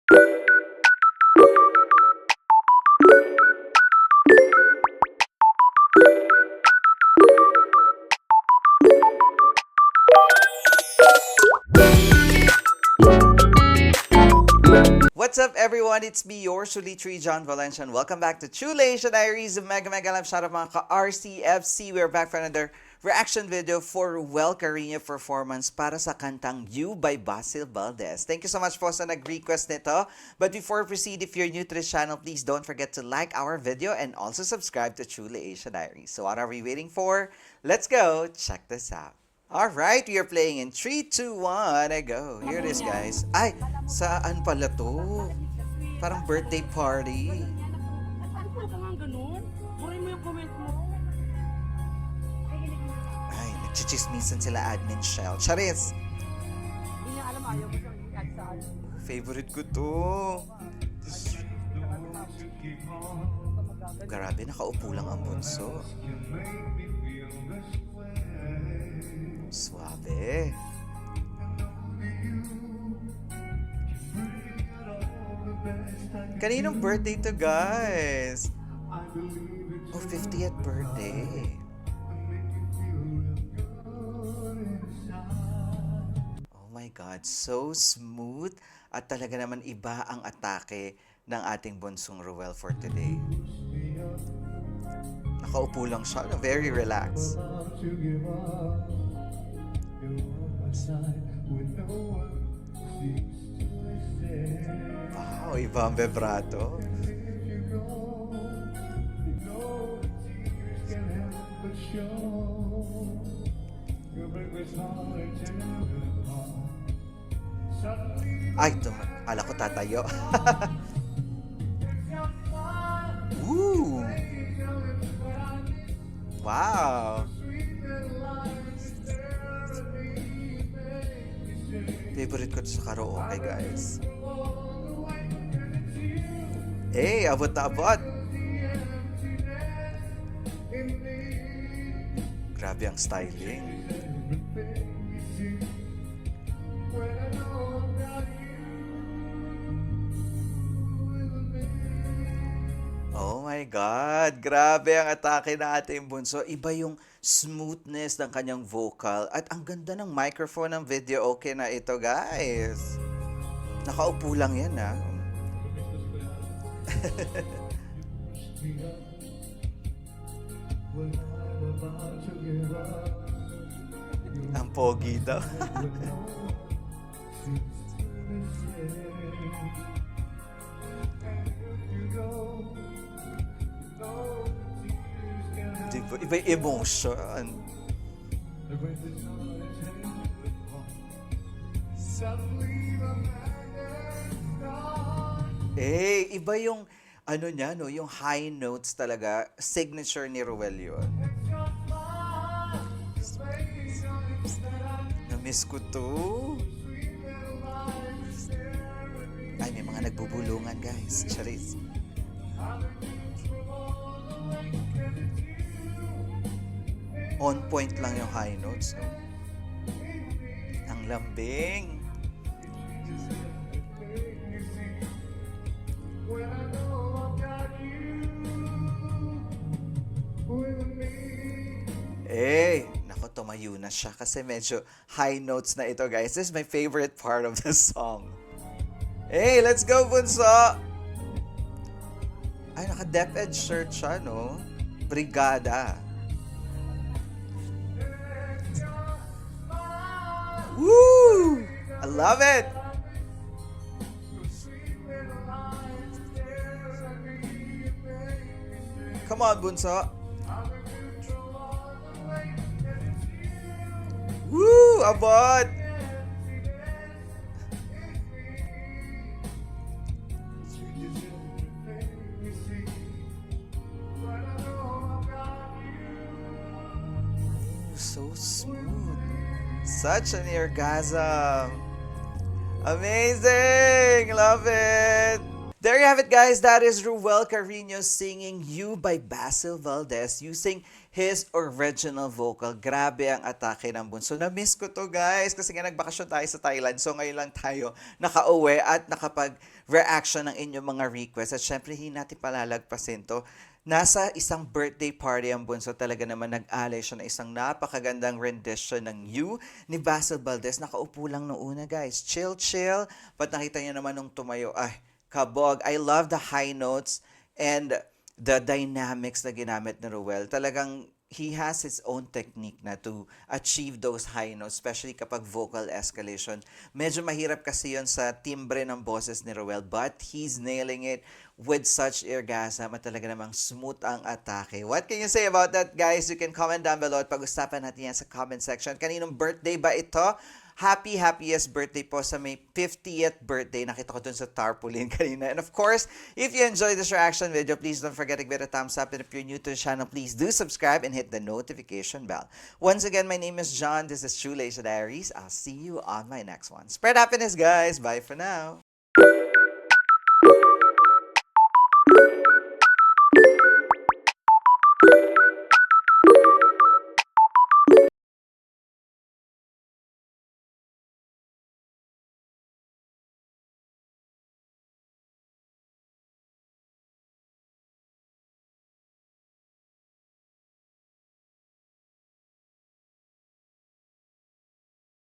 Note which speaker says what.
Speaker 1: What's up everyone? It's me, your Sulitri John Valencia. And welcome back to Chulation Diaries. Mega love shout out mga ka-RCFC. We're back for another reaction video for Ruel Carino performance para sa kantang You by Basil Valdez. Thank you so much po sa nag-request nito. But before we proceed, if you're new to this channel, please don't forget to like our video and also subscribe to Chulation Diaries. So what are we waiting for? Let's go check this out. Alright, we are playing in 3, 2, 1, and go. Here it is, guys. Ay, saan pala to? Parang birthday party.
Speaker 2: Saan po ka nga ganun? Buray mo yung comment mo.
Speaker 1: Ay, nagchichismisan sila admin Shell. Charis!
Speaker 2: Hindi niya alam, ayaw ko siyang i-add sa ano.
Speaker 1: Favorite ko to. Grabe, nakaupo lang ang bunso. Suave. Kaninong birthday to, guys? Oh, 50th birthday. Oh my God, so smooth. At talaga naman iba ang atake ng ating bunsong Ruel for today. Nakaupo lang siya, no? Very relaxed. Wow, iba ang vibrato. Ay, ala ko tatayo. Woo! Wow! Favorite ko sa karaoke, guys. Hey, abot na abot! Grabe ang styling. Oh my God! Grabe ang atake ng ating bunso. Iba yung smoothness ng kanyang vocal. At ang ganda ng microphone ng video okay na ito, guys. Nakaupo lang yan, ha? Ang pogi daw. Iba yung emotion. Eh, iba yung ano niya, no? Yung high notes talaga. Signature ni Ruel yun. Na-miss ko to. Ay, may mga nagbubulungan, guys. Charis. On point lang yung high notes, no? Ang lambing. Eh, nako, tumayo na siya kasi medyo high notes na ito, guys. This is my favorite part of the song. Hey, let's go, bunso! Ay, naka-DepEd shirt siya, no? Brigada. Woo! I love it! Come on, bunso. Woo! Abot! So smooth. Such an orgasm. Amazing! Love it! There you have it, guys. That is Ruel Carino singing You by Basil Valdez using his original vocal. Grabe ang atake ng bunso. Na-miss ko to, guys, kasi nga nagbakasyon tayo sa Thailand. So ngayon lang tayo nakauwi at nakapag-reaction ng inyong mga requests. At syempre, hindi natin palalagpasin to. Nasa isang birthday party ang bunso, talaga naman nag-alay siya na isang napakagandang rendition ng You ni Basil Valdez. Nakaupo lang noong una, guys. Chill, chill. But nakita niyo naman nung tumayo, ay, kabog. I love the high notes and the dynamics na ginamit ni Ruel. Talagang he has his own technique na to achieve those high notes, especially kapag vocal escalation. Medyo mahirap kasi yon sa timbre ng boses ni Ruel, but he's nailing it with such orgasm at talaga namang smooth ang atake. What can you say about that, guys? You can comment down below at pag-usapan natin yan sa comment section. Kaninong birthday ba ito? Happiest birthday po sa may 50th birthday. Nakita ko dun sa tarpaulin kanina. And of course, if you enjoyed this reaction video, please don't forget to give it a thumbs up. And if you're new to the channel, please do subscribe and hit the notification bell. Once again, my name is John. This is True Leisha Diaries. I'll see you on my next one. Spread happiness, guys. Bye for now.